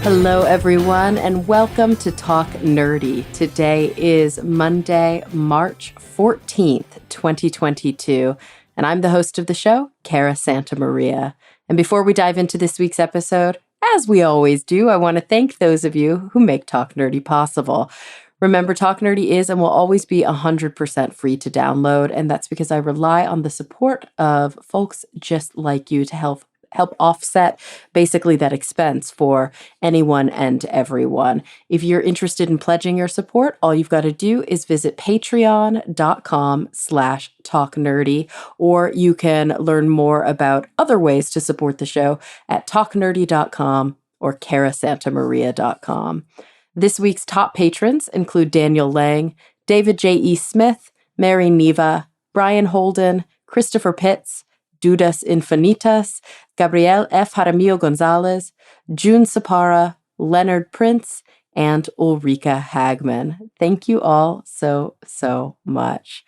Hello, everyone, and welcome to Talk Nerdy. Today is Monday, March 14th, 2022, and I'm the host of the show, Cara Santamaria. And before we dive into this week's episode, as we always do, I want to thank those of you who make Talk Nerdy possible. Remember, Talk Nerdy is and will always be 100% free to download, and that's because I rely on the support of folks just like you to help offset basically that expense for anyone and everyone. If you're interested in pledging your support, all you've got to do is visit patreon.com/talknerdy, or you can learn more about other ways to support the show at talknerdy.com or carasantamaria.com. This week's top patrons include Daniel Lang, David J.E. Smith, Mary Neva, Brian Holden, Christopher Pitts, Dudas Infinitas, Gabriel F. Jaramillo Gonzalez, June Sapara, Leonard Prince, and Ulrika Hagman. Thank you all so much.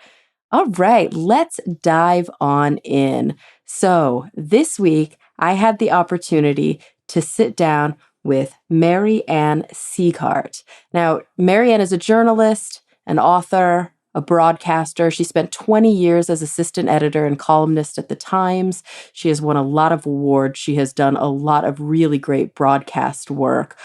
All right, let's dive on in. So this week, I had the opportunity to sit down with Mary Ann Sieghart. Now, Mary Ann is a journalist, an author, a broadcaster. She spent 20 years as assistant editor and columnist at the Times. She has won a lot of awards. She has done a lot of really great broadcast work.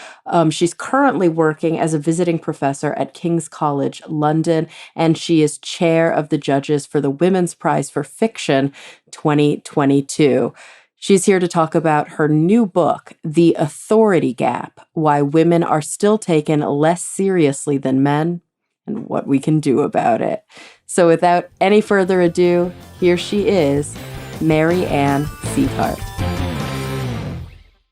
She's currently working as a visiting professor at King's College London, and she is chair of the judges for the Women's Prize for Fiction 2022. She's here to talk about her new book, The Authority Gap: Why Women Are Still Taken Less Seriously Than Men and What We Can Do About It. So without any further ado, here she is, Mary Ann Sieghart.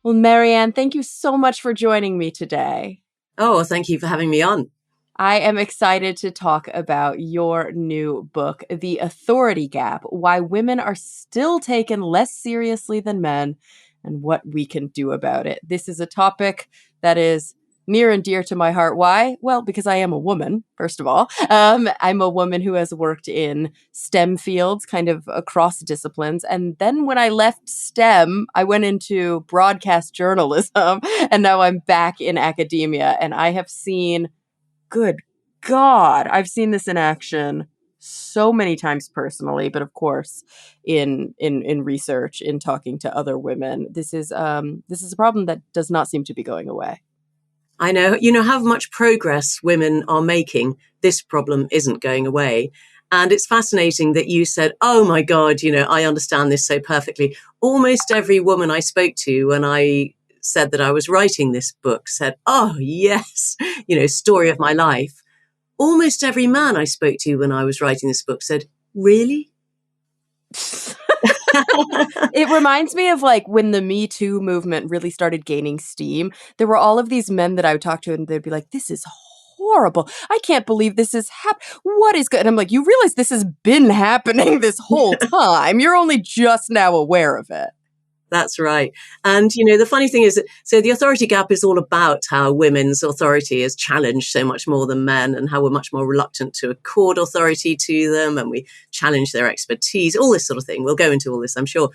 Well, Mary Ann, thank you so much for joining me today. Oh, thank you for having me on. I am excited to talk about your new book, The Authority Gap: Why Women Are Still Taken Less Seriously Than Men and What We Can Do About It. This is a topic that is near and dear to my heart. Why? Well, because I am a woman, first of all. I'm a woman who has worked in STEM fields, kind of across disciplines. And then when I left STEM, I went into broadcast journalism, and now I'm back in academia. And I have seen, good God, I've seen this in action so many times personally, but of course in research, in talking to other women. This is a problem that does not seem to be going away. I know, how much progress women are making. This problem isn't going away. And it's fascinating that you said, oh my God, I understand this so perfectly. Almost every woman I spoke to when I said that I was writing this book said, oh yes, story of my life. Almost every man I spoke to when I was writing this book said, really? It reminds me of like when the Me Too movement really started gaining steam. There were all of these men that I would talk to and they'd be like, this is horrible. I can't believe this is what is good? And I'm like, you realize this has been happening this whole time. You're only just now aware of it. That's right. And, the funny thing is that, so the authority gap is all about how women's authority is challenged so much more than men, and how we're much more reluctant to accord authority to them, and we challenge their expertise, all this sort of thing. We'll go into all this, I'm sure.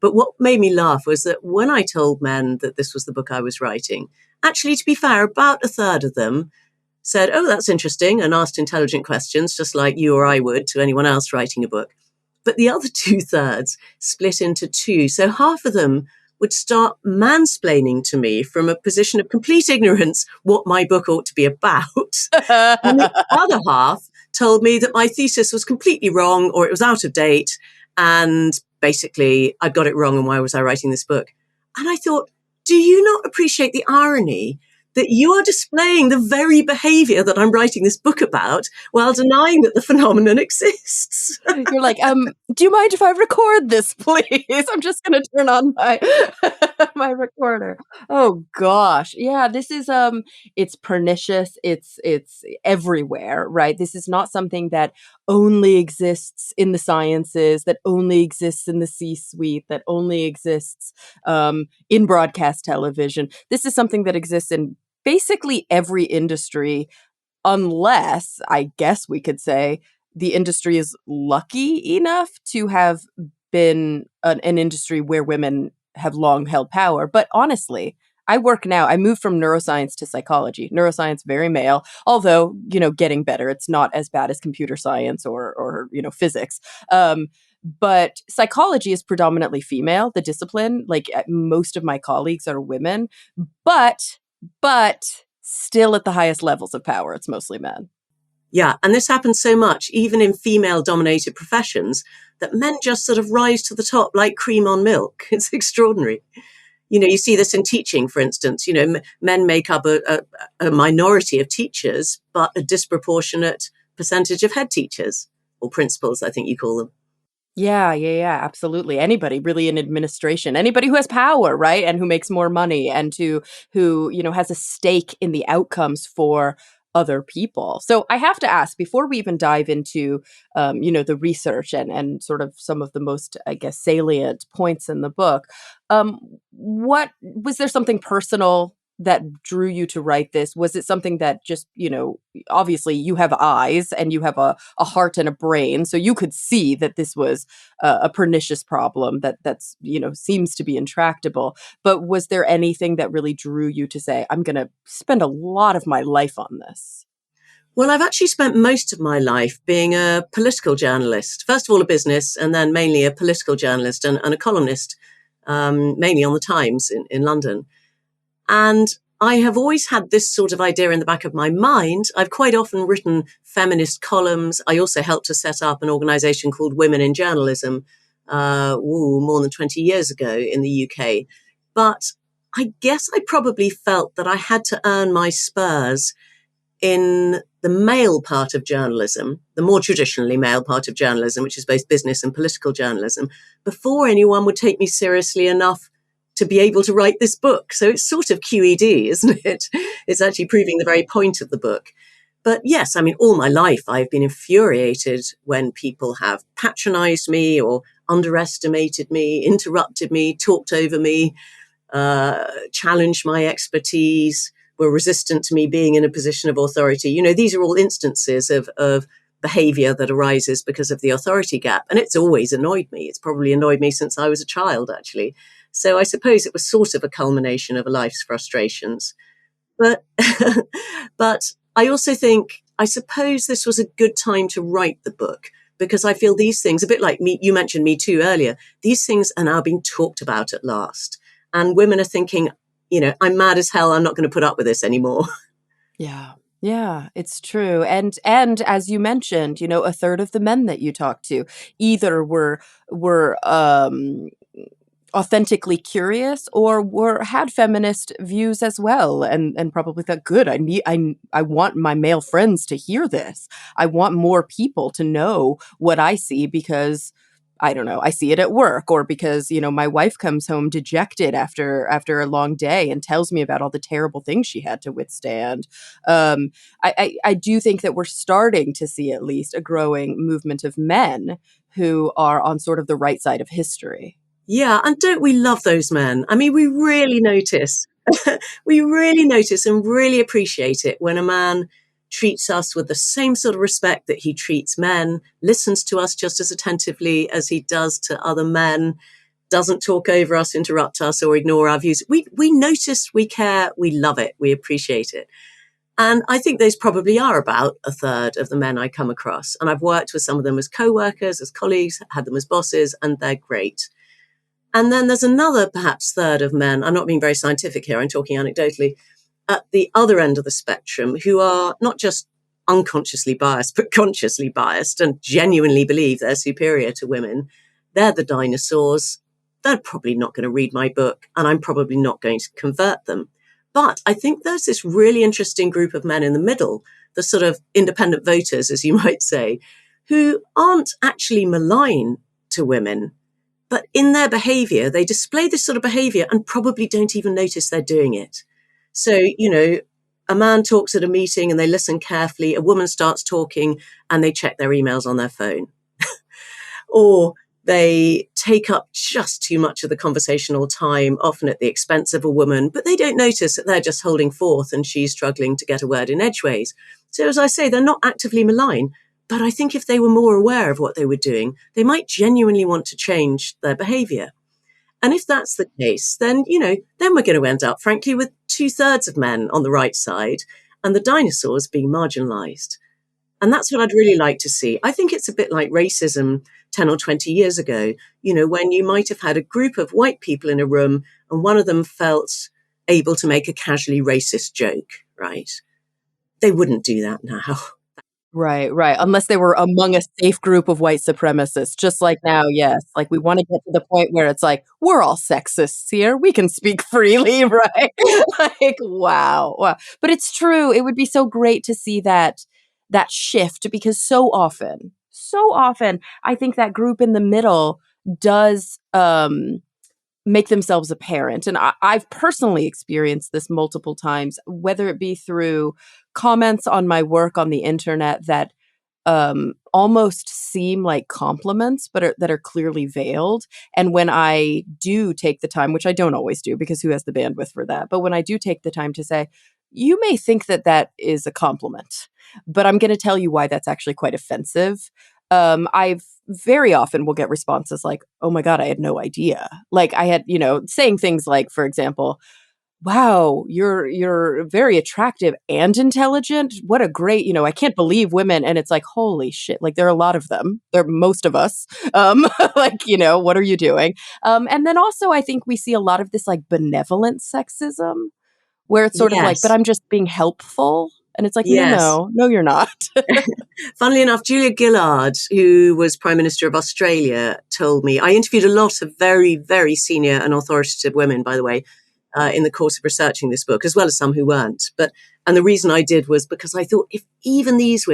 But what made me laugh was that when I told men that this was the book I was writing, actually, to be fair, about a third of them said, oh, that's interesting, and asked intelligent questions, just like you or I would to anyone else writing a book. But the other 2/3 split into two. So half of them would start mansplaining to me from a position of complete ignorance what my book ought to be about. And the other half told me that my thesis was completely wrong, or it was out of date, and basically I got it wrong, and why was I writing this book? And I thought, do you not appreciate the irony that you are displaying the very behavior that I'm writing this book about while denying that the phenomenon exists? You're like, do you mind if I record this, please? I'm just going to turn on my my recorder. Oh gosh. Yeah, this is it's pernicious. It's everywhere, right? This is not something that only exists in the sciences, that only exists in the C-suite, that only exists in broadcast television. This is something that exists in basically every industry, unless, I guess we could say, the industry is lucky enough to have been an industry where women have long held power. But honestly, I work now. I moved from neuroscience to psychology. Neuroscience, very male, although, getting better. It's not as bad as computer science or physics. But psychology is predominantly female, the discipline. Like most of my colleagues are women, but still at the highest levels of power, it's mostly men. Yeah, and this happens so much, even in female-dominated professions, that men just sort of rise to the top like cream on milk. It's extraordinary. You see this in teaching, for instance. Men make up a minority of teachers, but a disproportionate percentage of head teachers, or principals, I think you call them. Yeah, absolutely. Anybody really in administration, anybody who has power, right? And who makes more money and who, has a stake in the outcomes for other people. So I have to ask, before we even dive into, the research and sort of some of the most, I guess, salient points in the book, what was there something personal that drew you to write this? Was it something that just, obviously you have eyes and you have a heart and a brain, so you could see that this was a pernicious problem that's seems to be intractable. But was there anything that really drew you to say, I'm going to spend a lot of my life on this? Well, I've actually spent most of my life being a political journalist. First of all, a business, and then mainly a political journalist and a columnist, mainly on the Times in London. And I have always had this sort of idea in the back of my mind. I've quite often written feminist columns. I also helped to set up an organization called Women in Journalism, more than 20 years ago in the UK. But I guess I probably felt that I had to earn my spurs in the male part of journalism, the more traditionally male part of journalism, which is both business and political journalism, before anyone would take me seriously enough to be able to write this book. So it's sort of QED, isn't it? It's actually proving the very point of the book. But yes, I mean, all my life I've been infuriated when people have patronized me or underestimated me, interrupted me, talked over me, challenged my expertise, were resistant to me being in a position of authority. These are all instances of behavior that arises because of the authority gap. And it's always annoyed me. It's probably annoyed me since I was a child, actually. So I suppose it was sort of a culmination of a life's frustrations. But, but I also think, I suppose this was a good time to write the book, because I feel these things, a bit like me, you mentioned Me Too earlier, these things are now being talked about at last. And women are thinking, I'm mad as hell. I'm not going to put up with this anymore. Yeah. Yeah, it's true. And as you mentioned, a third of the men that you talked to either were authentically curious or had feminist views as well, and probably thought, good, I want my male friends to hear this. I want more people to know what I see, because I don't know, I see it at work, or because, my wife comes home dejected after a long day and tells me about all the terrible things she had to withstand. I do think that we're starting to see at least a growing movement of men who are on sort of the right side of history. Yeah. And don't we love those men? I mean, we really notice, we really notice and really appreciate it when a man treats us with the same sort of respect that he treats men, listens to us just as attentively as he does to other men, doesn't talk over us, interrupt us, or ignore our views. We notice, we care, we love it, we appreciate it. And I think those probably are about a third of the men I come across. And I've worked with some of them as co-workers, as colleagues, had them as bosses, and they're great. And then there's another perhaps third of men, I'm not being very scientific here, I'm talking anecdotally, at the other end of the spectrum, who are not just unconsciously biased, but consciously biased and genuinely believe they're superior to women. They're the dinosaurs. They're probably not going to read my book, and I'm probably not going to convert them. But I think there's this really interesting group of men in the middle, the sort of independent voters, as you might say, who aren't actually malign to women, but in their behavior, they display this sort of behavior and probably don't even notice they're doing it. So, a man talks at a meeting and they listen carefully. A woman starts talking and they check their emails on their phone. Or they take up just too much of the conversational time, often at the expense of a woman, but they don't notice that they're just holding forth and she's struggling to get a word in edgeways. So as I say, they're not actively malign, but I think if they were more aware of what they were doing, they might genuinely want to change their behavior. And if that's the case, then, then we're going to end up, frankly, with 2/3 of men on the right side and the dinosaurs being marginalized. And that's what I'd really like to see. I think it's a bit like racism 10 or 20 years ago, when you might have had a group of white people in a room and one of them felt able to make a casually racist joke, right? They wouldn't do that now. Right, right, unless they were among a safe group of white supremacists, just like now, yes, like, we wanna get to the point where it's like, "We're all sexists here, we can speak freely," right? Like, wow, wow, but it's true, it would be so great to see that shift because so often, I think that group in the middle does, make themselves apparent. And I've personally experienced this multiple times, whether it be through comments on my work on the internet that almost seem like compliments, but that are clearly veiled. And when I do take the time, which I don't always do because who has the bandwidth for that? But when I do take the time to say, you may think that that is a compliment, but I'm going to tell you why that's actually quite offensive. I've very often will get responses like, oh my God, I had no idea. Like I had, saying things like, for example, wow, you're very attractive and intelligent. What a great, I can't believe women. And it's like, holy shit, like there are a lot of them. There are most of us. Like, what are you doing? And then also I think we see a lot of this like benevolent sexism where it's sort of like, but Yes. I'm just being helpful. And it's like, Yes. no, you're not. Funnily enough, Julia Gillard, who was Prime Minister of Australia, told me, I interviewed a lot of very, very senior and authoritative women, by the way, in the course of researching this book, as well as some who weren't. And the reason I did was because I thought if even these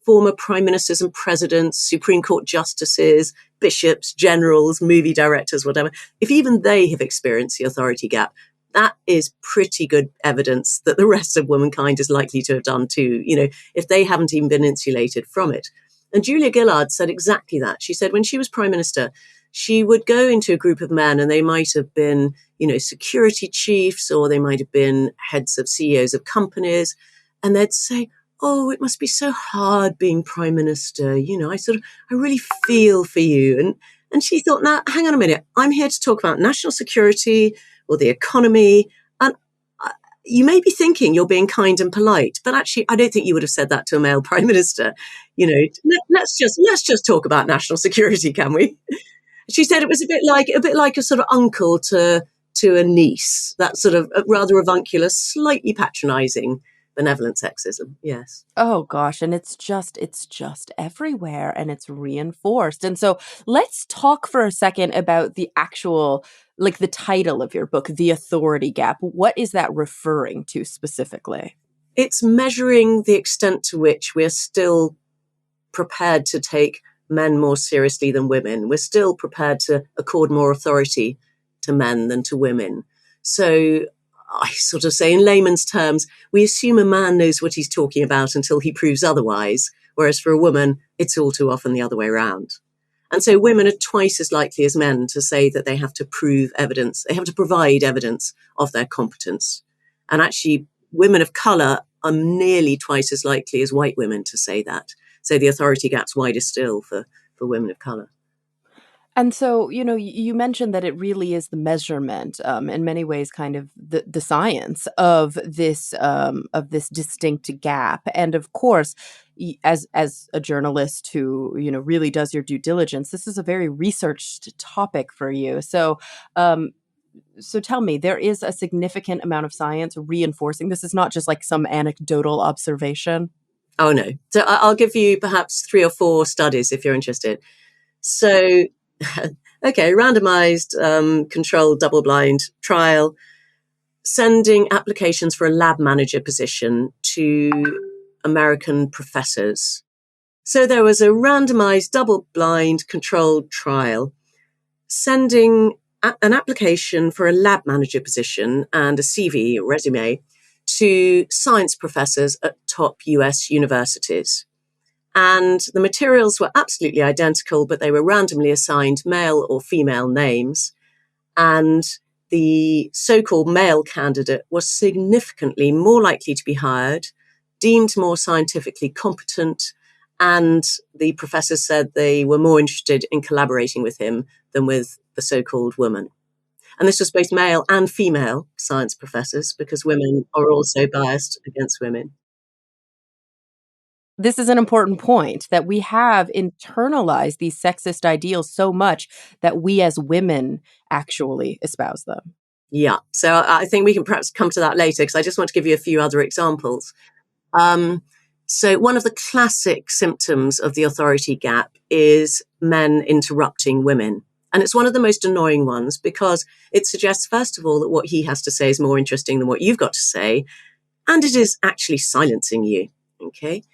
former prime ministers and presidents, Supreme Court justices, bishops, generals, movie directors, whatever, if even they have experienced the authority gap, that is pretty good evidence that the rest of womankind is likely to have done too, if they haven't even been insulated from it. And Julia Gillard said exactly that. She said when she was prime minister, she would go into a group of men and they might have been, security chiefs, or they might have been heads of CEOs of companies. And they'd say, oh, it must be so hard being prime minister. I really feel for you. And she thought, now, hang on a minute. I'm here to talk about national security or the economy. And you may be thinking you're being kind and polite, but actually, I don't think you would have said that to a male prime minister. Let's just talk about national security, can we? She said it was a bit like a sort of uncle to a niece, that sort of rather avuncular, slightly patronizing benevolent sexism. Yes. Oh gosh, and it's just everywhere and it's reinforced. And so let's talk for a second about the actual like the title of your book, The Authority Gap. What is that referring to specifically? It's measuring the extent to which we're still prepared to take men more seriously than women. We're still prepared to accord more authority to men than to women. So I sort of say in layman's terms, we assume a man knows what he's talking about until he proves otherwise, whereas for a woman, it's all too often the other way around. And so women are twice as likely as men to say that they have to prove evidence, they have to provide evidence of their competence. And actually, women of colour are nearly twice as likely as white women to say that. So the authority gap's wider still for women of colour. And so, you mentioned that it really is the measurement, in many ways, kind of the science of this distinct gap. And of course, as a journalist who really does your due diligence, this is a very researched topic for you. So tell me, there is a significant amount of science reinforcing this. Is not just like some anecdotal observation. Oh no! So I'll give you perhaps 3 or 4 studies if you're interested. So. Okay, randomized, controlled, double-blind trial, sending applications for a lab manager position to American professors. So there was a randomized, double-blind, controlled trial, sending an application for a lab manager position and a CV or resume to science professors at top US universities. And the materials were absolutely identical, but they were randomly assigned male or female names. And the so-called male candidate was significantly more likely to be hired, deemed more scientifically competent, and the professors said they were more interested in collaborating with him than with the so-called woman. And this was both male and female science professors, because women are also biased against women. This is an important point that we have internalized these sexist ideals so much that we as women actually espouse them. Yeah. So I think we can perhaps come to that later, because I just want to give you a few other examples. Um, so one of the classic symptoms of the authority gap is men interrupting women. And it's one of the most annoying ones, because it suggests, first of all, that what he has to say is more interesting than what you've got to say. And it is actually silencing you. Okay.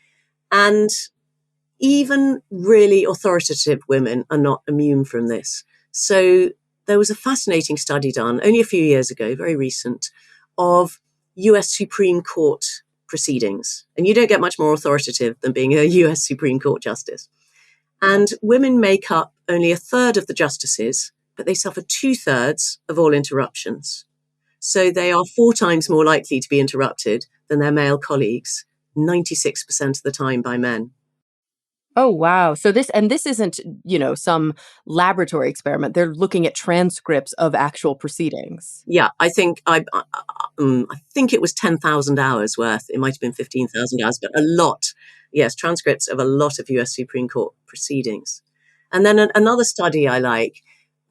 And even really authoritative women are not immune from this. So there was a fascinating study done only a few years ago, very recent, of US Supreme Court proceedings. And you don't get much more authoritative than being a US Supreme Court justice. And women make up only a third of the justices, but they suffer 2/3 of all interruptions. So they are 4 times more likely to be interrupted than their male colleagues, 96% of the time by men. Oh, wow. So this isn't, some laboratory experiment. They're looking at transcripts of actual proceedings. Yeah, I think it was 10,000 hours worth. It might have been 15,000 hours, but a lot. Yes, transcripts of a lot of US Supreme Court proceedings. And then another study I like.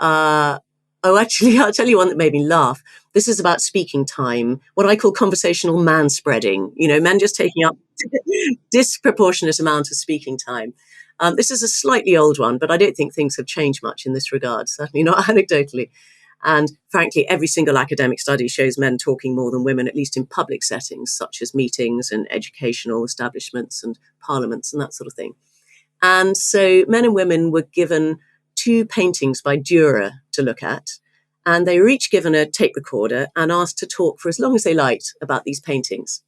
Actually, I'll tell you one that made me laugh. This is about speaking time, what I call conversational manspreading. Men just taking up disproportionate amount of speaking time. This is a slightly old one, but I don't think things have changed much in this regard, certainly not anecdotally. And frankly, every single academic study shows men talking more than women, at least in public settings, such as meetings and educational establishments and parliaments and that sort of thing. And so men and women were given 2 paintings by Dürer to look at. And they were each given a tape recorder and asked to talk for as long as they liked about these paintings.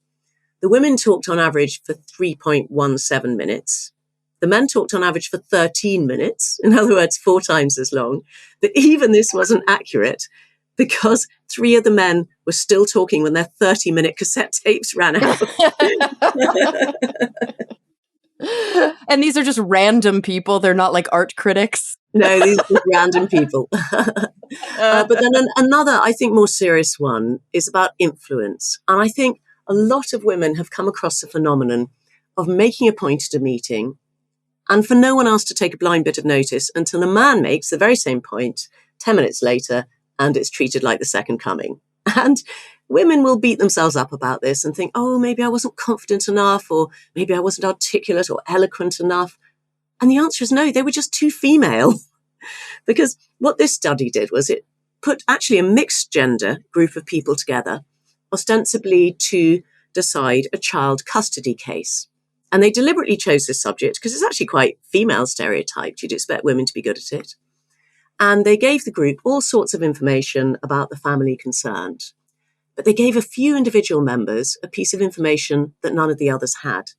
The women talked on average for 3.17 minutes. The men talked on average for 13 minutes, in other words, 4 times as long. But even this wasn't accurate, because 3 of the men were still talking when their 30-minute cassette tapes ran out. And these are just random people. They're not like art critics. No, these are just random people. But then another, I think, more serious one is about influence. And I think a lot of women have come across the phenomenon of making a point at a meeting and for no one else to take a blind bit of notice until a man makes the very same point 10 minutes later, and it's treated like the second coming. And women will beat themselves up about this and think, oh, maybe I wasn't confident enough, or maybe I wasn't articulate or eloquent enough. And the answer is no, they were just too female. Because what this study did was it put actually a mixed gender group of people together, ostensibly to decide a child custody case. And they deliberately chose this subject because it's actually quite female stereotyped. You'd expect women to be good at it. And they gave the group all sorts of information about the family concerned. But they gave a few individual members a piece of information that none of the others had.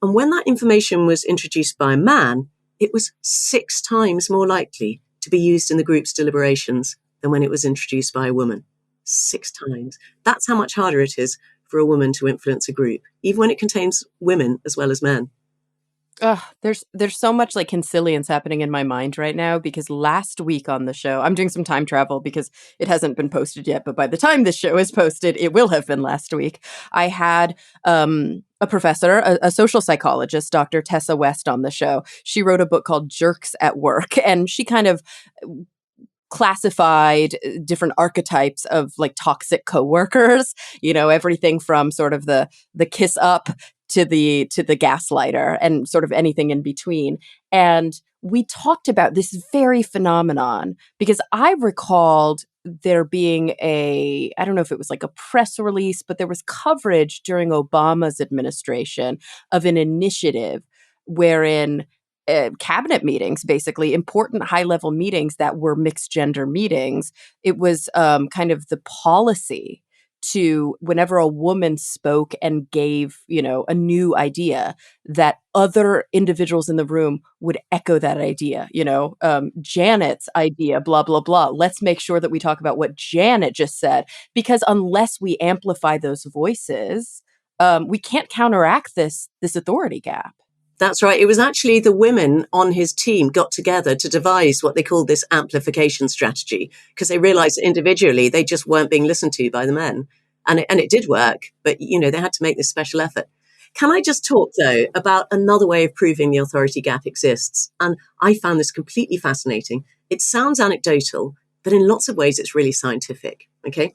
And when that information was introduced by a man, it was 6 times more likely to be used in the group's deliberations than when it was introduced by a woman. 6 times. That's how much harder it is for a woman to influence a group, even when it contains women as well as men. There's so much like consilience happening in my mind right now, because last week on the show, I'm doing some time travel because it hasn't been posted yet, but by the time this show is posted, it will have been last week. I had a professor, a social psychologist, Dr. Tessa West, on the show. She wrote a book called Jerks at Work, and she kind of classified different archetypes of like toxic coworkers, everything from sort of the kiss up to the gaslighter and sort of anything in between. And we talked about this very phenomenon because I recalled there being I don't know if it was like a press release, but there was coverage during Obama's administration of an initiative wherein cabinet meetings, basically important high-level meetings that were mixed gender meetings, it was kind of the policy to, whenever a woman spoke and gave, a new idea, that other individuals in the room would echo that idea. Janet's idea, blah, blah, blah. Let's make sure that we talk about what Janet just said, because unless we amplify those voices, we can't counteract this authority gap. That's right. It was actually the women on his team got together to devise what they called this amplification strategy, because they realized that individually they just weren't being listened to by the men. And it did work, but they had to make this special effort. Can I just talk though about another way of proving the authority gap exists? And I found this completely fascinating. It sounds anecdotal, but in lots of ways it's really scientific. Okay.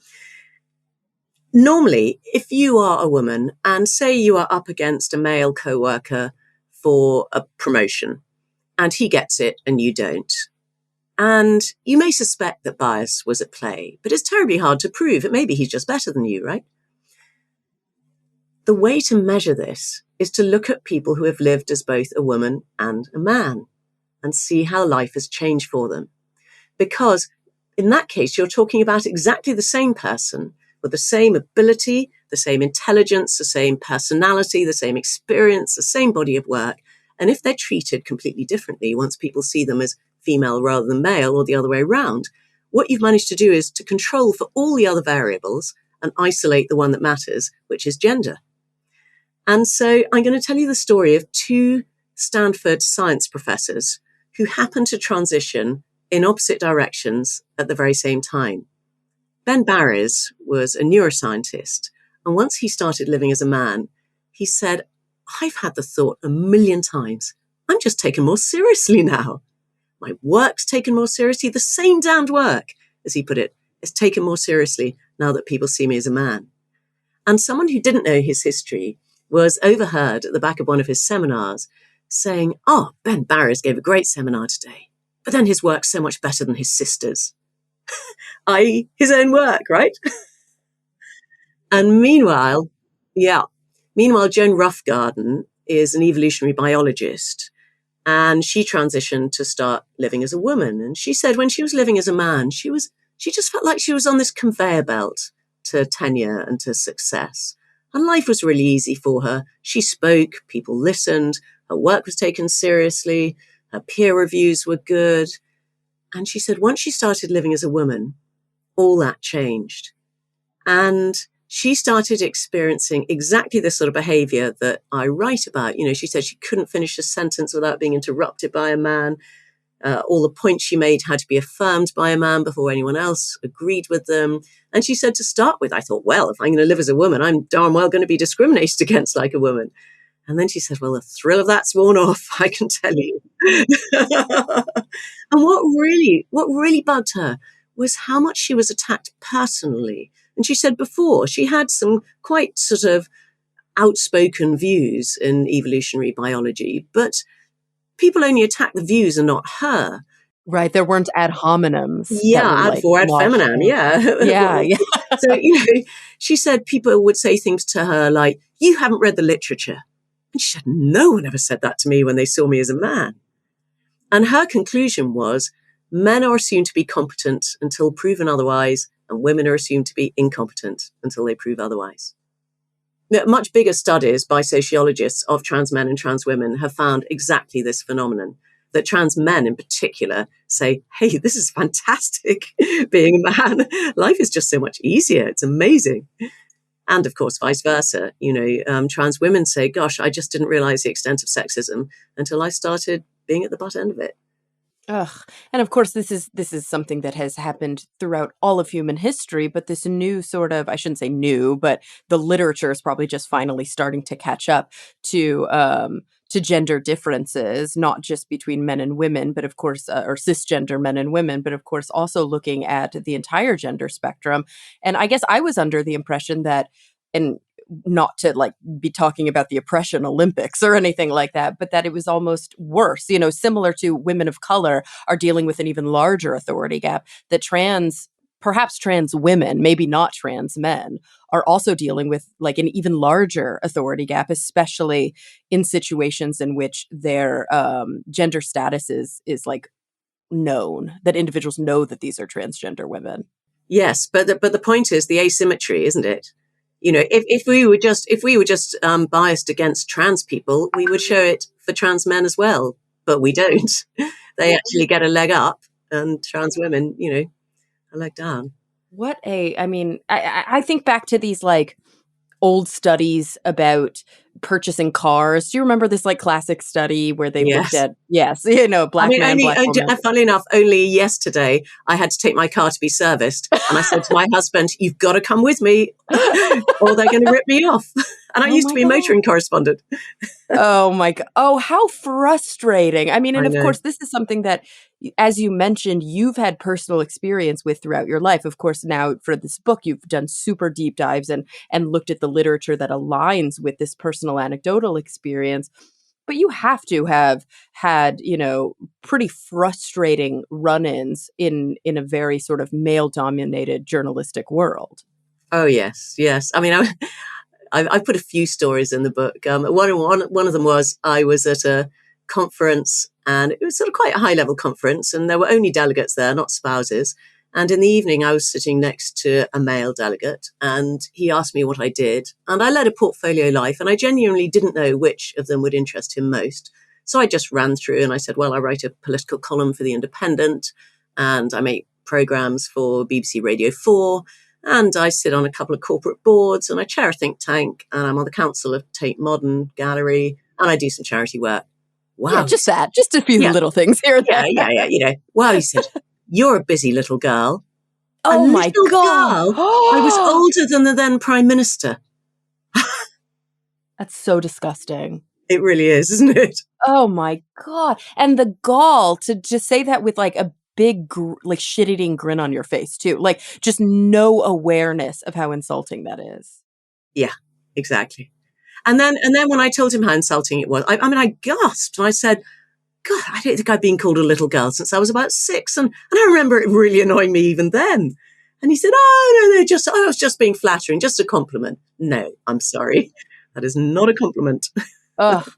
Normally, if you are a woman and say you are up against a male coworker for a promotion and he gets it and you don't, and you may suspect that bias was at play, but it's terribly hard to prove. It may be he's just better than you, right? The way to measure this is to look at people who have lived as both a woman and a man and see how life has changed for them. Because in that case, you're talking about exactly the same person with the same ability, the same intelligence, the same personality, the same experience, the same body of work. And if they're treated completely differently, once people see them as female rather than male or the other way around, what you've managed to do is to control for all the other variables and isolate the one that matters, which is gender. And so I'm going to tell you the story of two Stanford science professors who happened to transition in opposite directions at the very same time. Ben Barres was a neuroscientist, and once he started living as a man, he said, I've had the thought a million times, I'm just taken more seriously now. My work's taken more seriously. The same damned work, as he put it, is taken more seriously now that people see me as a man. And someone who didn't know his history was overheard at the back of one of his seminars saying, oh, Ben Barres gave a great seminar today, but then his work's so much better than his sister's. I.e., his own work, right? And meanwhile, Joan Roughgarden is an evolutionary biologist, and she transitioned to start living as a woman. And she said when she was living as a man, she just felt like she was on this conveyor belt to tenure and to success. And life was really easy for her. She spoke, people listened, her work was taken seriously, her peer reviews were good. And she said once she started living as a woman, all that changed. And she started experiencing exactly this sort of behavior that I write about. She said she couldn't finish a sentence without being interrupted by a man. All the points she made had to be affirmed by a man before anyone else agreed with them. And she said to start with, I thought, well, if I'm going to live as a woman, I'm darn well going to be discriminated against like a woman. And then she said, well, the thrill of that's worn off, I can tell you. And what really bugged her was how much she was attacked personally. And she said before she had some quite sort of outspoken views in evolutionary biology, but people only attack the views and not her. Right. There weren't ad hominems that Yeah, were ad like for ad launched. feminam, yeah. Yeah, yeah. So, she said people would say things to her like, you haven't read the literature. And she said, no one ever said that to me when they saw me as a man. And her conclusion was, men are assumed to be competent until proven otherwise, and women are assumed to be incompetent until they prove otherwise. Much bigger studies by sociologists of trans men and trans women have found exactly this phenomenon, that trans men in particular say, hey, this is fantastic being a man. Life is just so much easier. It's amazing. And of course, vice versa. Trans women say, gosh, I just didn't realize the extent of sexism until I started being at the butt end of it. Ugh. And of course, this is something that has happened throughout all of human history, but this new sort of, I shouldn't say new, but the literature is probably just finally starting to catch up to gender differences, not just between men and women, but of course, or cisgender men and women, but of course also looking at the entire gender spectrum. And I guess I was under the impression that, and not to like be talking about the oppression Olympics or anything like that, but that it was almost worse, similar to women of color are dealing with an even larger authority gap, that perhaps trans women, maybe not trans men, are also dealing with like an even larger authority gap, especially in situations in which their gender status is like known, that individuals know that these are transgender women. Yes, but the point is the asymmetry, isn't it? If we were just biased against trans people, we would show it for trans men as well, but we don't. They actually get a leg up, and trans women, a leg down. I mean, I think back to these like old studies about purchasing cars. Do you remember this like classic study where they looked Yes. at, yes, I black mean, man, black woman? funnily enough, only yesterday I had to take my car to be serviced. And I said to my husband, you've got to come with me or they're going to rip me off. And I Oh used to my be a God. motoring correspondent. Oh my God. Oh, how frustrating. I mean, I and of know. course, this is something that, as you mentioned, you've had personal experience with throughout your life. Of course, now for this book, you've done super deep dives and looked at the literature that aligns with this personal anecdotal experience. But you have to have had, pretty frustrating run-ins in a very sort of male-dominated journalistic world. Oh, yes, yes. I mean, I put a few stories in the book. One of them was I was at a conference, and it was sort of quite a high level conference, and there were only delegates there, not spouses. And in the evening, I was sitting next to a male delegate, and he asked me what I did. And I led a portfolio life, and I genuinely didn't know which of them would interest him most. So I just ran through and I said, well, I write a political column for The Independent, and I make programs for BBC Radio 4. And I sit on a couple of corporate boards, and I chair a think tank, and I'm on the council of Tate Modern Gallery, and I do some charity work. Yeah, Wow. just that. Just a few Yeah, little things here and yeah, there. yeah, yeah. Wow, he said, you're a busy little girl. A Oh my little God. girl? I was older than the then Prime Minister. That's so disgusting. It really is, isn't it? Oh my God. And the gall to just say that with like a big, like shit-eating grin on your face too. Like just no awareness of how insulting that is. Yeah, exactly. And then when I told him how insulting it was, I mean, I gasped and I said, God, I don't think I've been called a little girl since I was about 6. And I remember it really annoying me even then. And he said, oh, no, I was just being flattering, just a compliment. No, I'm sorry. That is not a compliment. Ugh.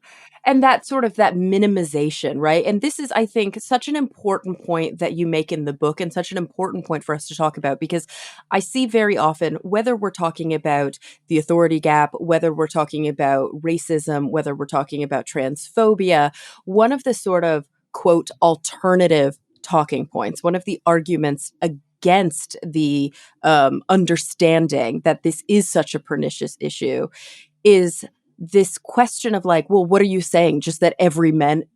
And that sort of that minimization, right? And this is, I think, such an important point that you make in the book and such an important point for us to talk about because I see very often, whether we're talking about the authority gap, whether we're talking about racism, whether we're talking about transphobia, one of the sort of quote alternative talking points, one of the arguments against the understanding that this is such a pernicious issue is this question of like, well, what are you saying? Just that every man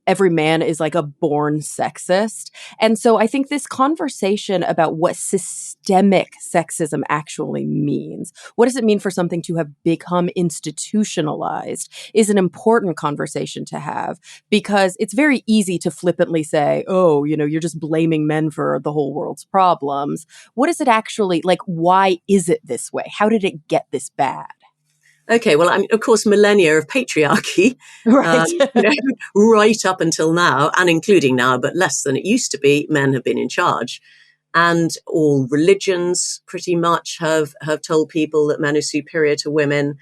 is like a born sexist. And so I think this conversation about what systemic sexism actually means, what does it mean for something to have become institutionalized, is an important conversation to have because it's very easy to flippantly say, oh, you're just blaming men for the whole world's problems. What is it actually like? Why is it this way? How did it get this bad? Okay, well, I mean, of course, millennia of patriarchy, Right. right up until now, and including now, but less than it used to be, men have been in charge. And all religions pretty much have told people that men are superior to women.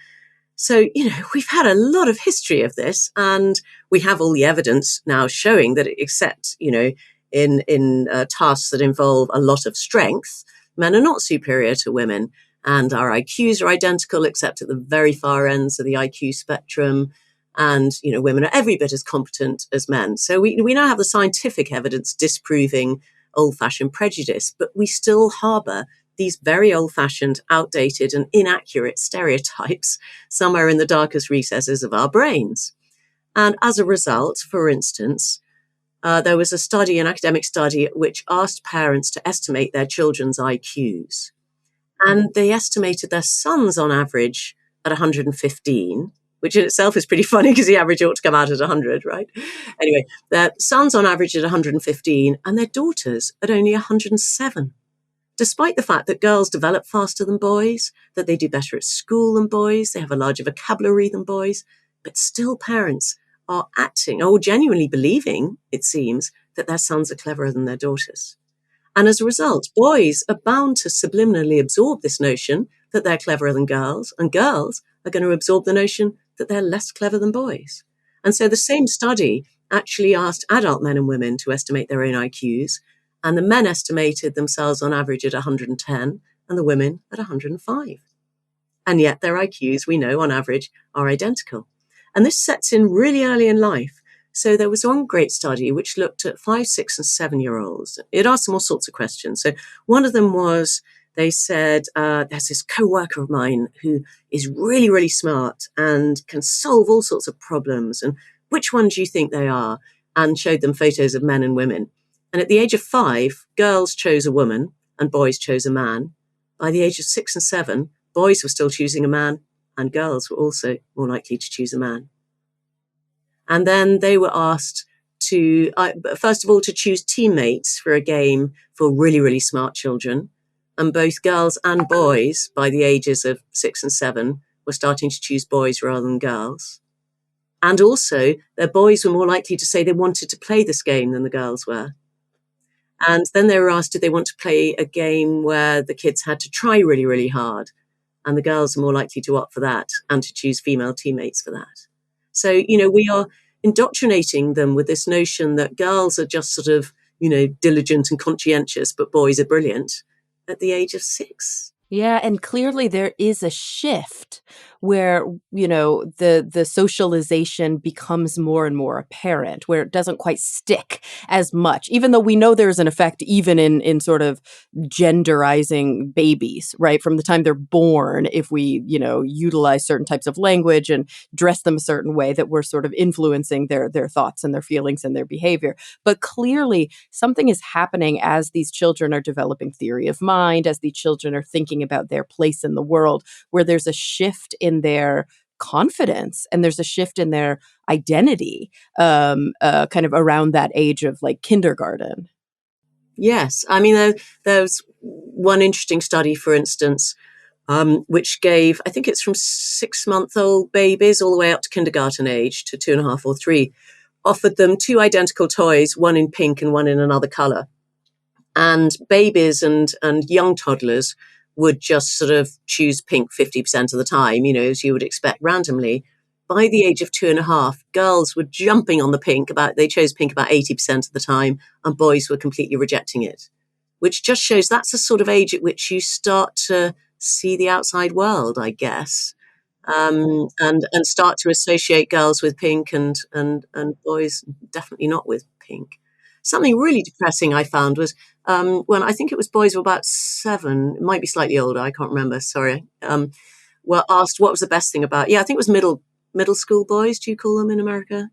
So, we've had a lot of history of this, and we have all the evidence now showing that except, in tasks that involve a lot of strength, men are not superior to women. And our IQs are identical, except at the very far ends of the IQ spectrum. And, women are every bit as competent as men. So we now have the scientific evidence disproving old-fashioned prejudice, but we still harbor these very old-fashioned, outdated and inaccurate stereotypes somewhere in the darkest recesses of our brains. And as a result, for instance, there was an academic study, which asked parents to estimate their children's IQs. And they estimated their sons on average at 115, which in itself is pretty funny because the average ought to come out at 100, right? Anyway, their sons on average at 115 and their daughters at only 107, despite the fact that girls develop faster than boys, that they do better at school than boys, they have a larger vocabulary than boys, but still parents are acting or genuinely believing, it seems, that their sons are cleverer than their daughters. And as a result, boys are bound to subliminally absorb this notion that they're cleverer than girls, and girls are going to absorb the notion that they're less clever than boys. And so the same study actually asked adult men and women to estimate their own IQs, and the men estimated themselves on average at 110, and the women at 105. And yet their IQs, we know, on average, are identical. And this sets in really early in life. So there was one great study which looked at 5, 6, and 7-year-olds. It asked them all sorts of questions. So one of them was, They said, there's this co-worker of mine who is really, really smart and can solve all sorts of problems. And which one do you think they are? And showed them photos of men and women. And at the age of 5, girls chose a woman and boys chose a man. By the age of 6 and 7, boys were still choosing a man and girls were also more likely to choose a man. And then they were asked to, first of all, to choose teammates for a game for really, really smart children. And both girls and boys, by the ages of 6 and 7, were starting to choose boys rather than girls. And also, their boys were more likely to say they wanted to play this game than the girls were. And then they were asked, did they want to play a game where the kids had to try really, really hard? And the girls are more likely to opt for that and to choose female teammates for that. So, we are indoctrinating them with this notion that girls are just sort of, diligent and conscientious, but boys are brilliant at the age of 6. Yeah, and clearly there is a shift where, the socialization becomes more and more apparent, where it doesn't quite stick as much, even though we know there's an effect even in sort of genderizing babies, right? From the time they're born, if we, utilize certain types of language and dress them a certain way, that we're sort of influencing their thoughts and their feelings and their behavior. But clearly something is happening as these children are developing theory of mind, as the children are thinking about their place in the world, where there's a shift in their confidence and there's a shift in their identity, kind of around that age of like kindergarten. Yes. I mean, there's one interesting study, for instance, which gave, I think it's from 6-month-old babies all the way up to kindergarten age to 2.5 or 3, offered them 2 identical toys, one in pink and one in another color. And babies and young toddlers would just sort of choose pink 50% of the time, as you would expect randomly. By the age of 2.5, girls were jumping on the pink they chose pink about 80% of the time, and boys were completely rejecting it, which just shows that's the sort of age at which you start to see the outside world, I guess, and start to associate girls with pink and boys definitely not with pink. Something really depressing I found was when I think it was boys were about 7, it might be slightly older, I can't remember, sorry, were asked what was the best thing about, I think it was middle school boys, do you call them in America?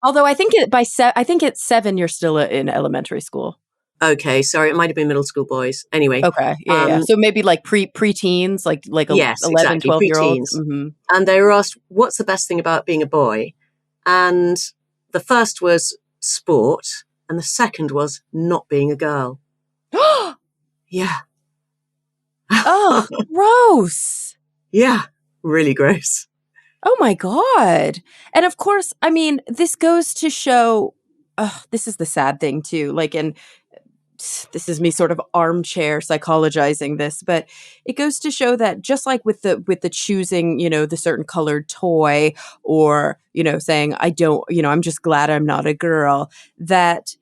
Although I think I think at 7 you're still in elementary school. Okay, sorry, it might have been middle school boys. Anyway, Okay, yeah. So maybe like preteens, like yes, 11, exactly, 12-year-olds. preteens. And they were asked, what's the best thing about being a boy? And the first was sport, and the second was not being a girl. Yeah. Oh, gross. Yeah, really gross. Oh my God. And of course, I mean, this goes to show, this is the sad thing too. Like, and this is me sort of armchair psychologizing this, but it goes to show that just like with the choosing, the certain colored toy, or, saying, I don't, I'm just glad I'm not a girl, that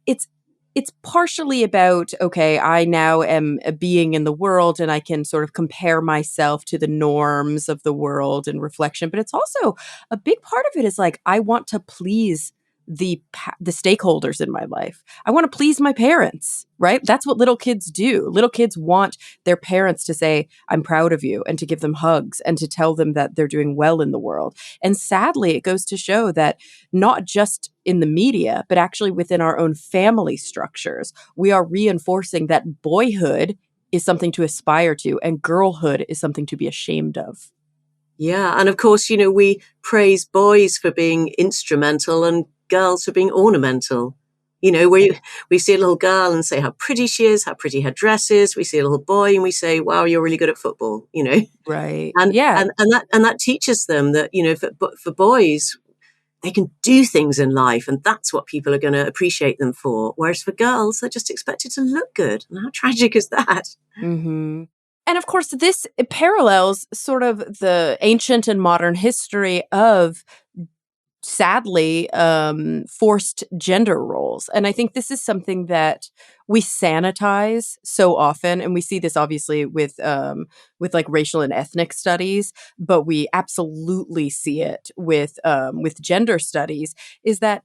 it's it's partially about, okay, I now am a being in the world and I can sort of compare myself to the norms of the world and reflection. But it's also a big part of it is like, I want to please the stakeholders in my life. I want to please my parents, right? That's what little kids do. Little kids want their parents to say, I'm proud of you, and to give them hugs and to tell them that they're doing well in the world. And sadly, it goes to show that not just in the media, but actually within our own family structures, we are reinforcing that boyhood is something to aspire to and girlhood is something to be ashamed of. Yeah, and of course, we praise boys for being instrumental and girls for being ornamental. We see a little girl and say how pretty she is, how pretty her dress is. We see a little boy and we say, wow, you're really good at football, Right. And Yeah. that teaches them that, for boys, they can do things in life, and that's what people are going to appreciate them for. Whereas for girls, they're just expected to look good. And how tragic is that? Mm-hmm. And of course, this parallels sort of the ancient and modern history of, sadly, forced gender roles. And I think this is something that we sanitize so often, and we see this obviously with like racial and ethnic studies, but we absolutely see it with gender studies. Is that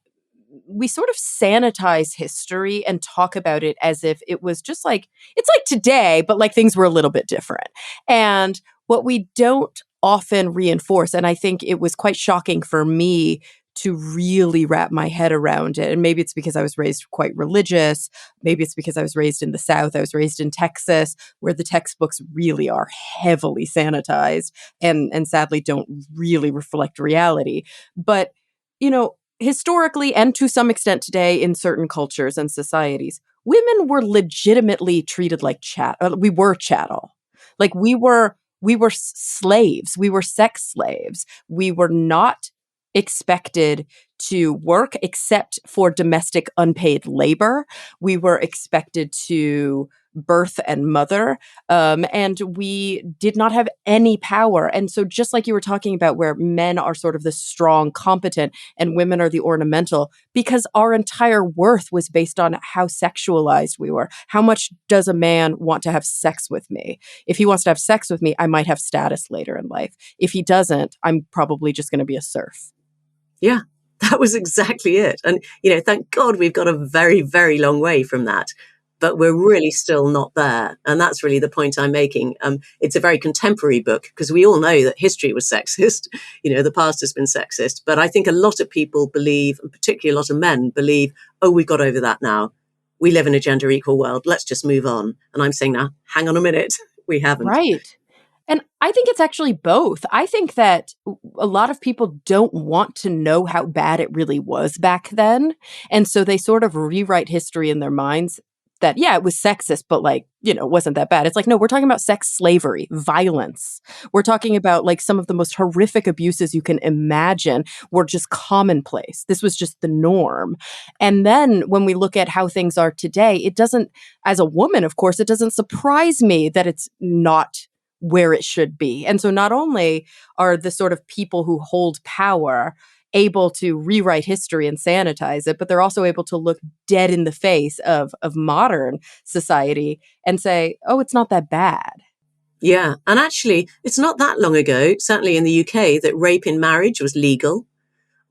we sort of sanitize history and talk about it as if it was just like it's like today, but like things were a little bit different. And what we don't often reinforce, and I think it was quite shocking for me to really wrap my head around it. And maybe it's because I was raised quite religious. Maybe it's because I was raised in the South. I was raised in Texas, where the textbooks really are heavily sanitized and sadly don't really reflect reality. But, you know, historically and to some extent today in certain cultures and societies, women were legitimately treated like we were chattel. Like we were slaves. We were sex slaves. We were not expected to work except for domestic unpaid labor. We were expected to birth and mother, and we did not have any power. And so, just like you were talking about, where men are sort of the strong, competent, and women are the ornamental, because our entire worth was based on how sexualized we were. How much does a man want to have sex with me? If he wants to have sex with me, I might have status later in life. If he doesn't, I'm probably just going to be a serf. Yeah, that was exactly it. And, thank God we've got a very, very long way from that. But we're really still not there. And that's really the point I'm making. It's a very contemporary book because we all know that history was sexist. The past has been sexist. But I think a lot of people believe, and particularly a lot of men believe, oh, we've got over that now. We live in a gender equal world. Let's just move on. And I'm saying now, hang on a minute. We haven't. Right. And I think it's actually both. I think that a lot of people don't want to know how bad it really was back then. And so they sort of rewrite history in their minds that, yeah, it was sexist, but like, it wasn't that bad. It's like, no, we're talking about sex slavery, violence. We're talking about like some of the most horrific abuses you can imagine were just commonplace. This was just the norm. And then when we look at how things are today, it doesn't, as a woman, of course, it doesn't surprise me that it's not where it should be. And so not only are the sort of people who hold power able to rewrite history and sanitize it, but they're also able to look dead in the face of modern society and say, oh, it's not that bad. Yeah. And actually, it's not that long ago, certainly in the UK, that rape in marriage was legal,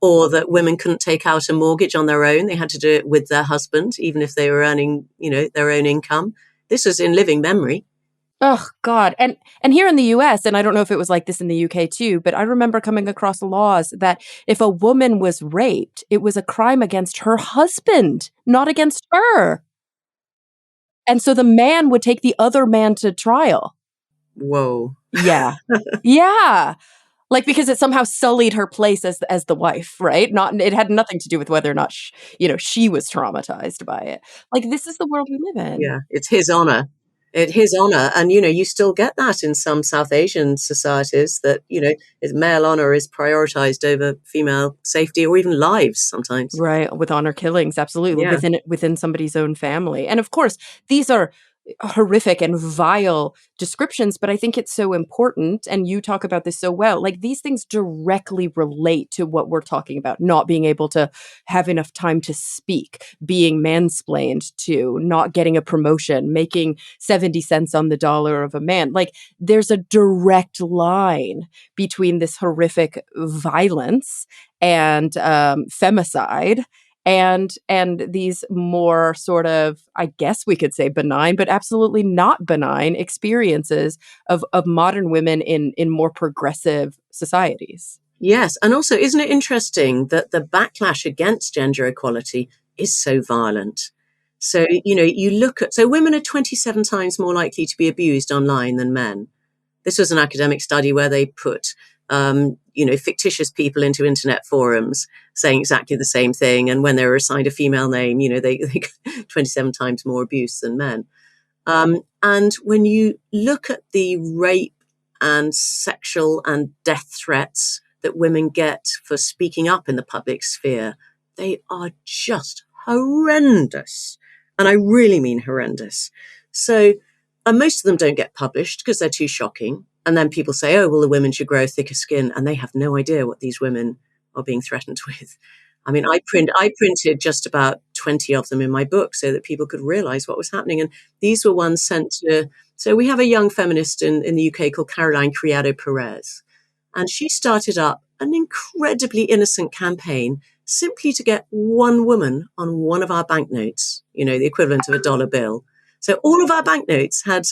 or that women couldn't take out a mortgage on their own. They had to do it with their husband, even if they were earning, their own income. This was in living memory. Oh God. And here in the US, and I don't know if it was like this in the UK too, but I remember coming across laws that if a woman was raped, it was a crime against her husband, not against her. And so the man would take the other man to trial. Whoa. Yeah. Yeah. Like, because it somehow sullied her place as the wife, right? Not it had nothing to do with whether or not she was traumatized by it. Like, this is the world we live in. Yeah. It's his honor. His honor. And, you still get that in some South Asian societies that, his male honor is prioritized over female safety or even lives sometimes. Right, with honor killings, absolutely, Yeah. within somebody's own family. And of course, these are horrific and vile descriptions, but I think it's so important, and you talk about this so well, like, these things directly relate to what we're talking about, not being able to have enough time to speak, being mansplained to, not getting a promotion, making 70 cents on the dollar of a man. Like, there's a direct line between this horrific violence and femicide and these more sort of, I guess we could say, benign, but absolutely not benign experiences of modern women in more progressive societies. Yes. And also, isn't it interesting that the backlash against gender equality is so violent? So, you look at, so women are 27 times more likely to be abused online than men. This was an academic study where they put, fictitious people into internet forums saying exactly the same thing. And when they were assigned a female name, they 27 times more abuse than men. And when you look at the rape and sexual and death threats that women get for speaking up in the public sphere, they are just horrendous. And I really mean horrendous. So, and most of them don't get published because they're too shocking. And then people say, oh, well, the women should grow thicker skin. And they have no idea what these women are being threatened with. I mean, I printed just about 20 of them in my book so that people could realize what was happening. And these were ones sent to, so we have a young feminist in the UK called Caroline Criado Perez. And she started up an incredibly innocent campaign simply to get one woman on one of our banknotes, the equivalent of a dollar bill. So all of our banknotes had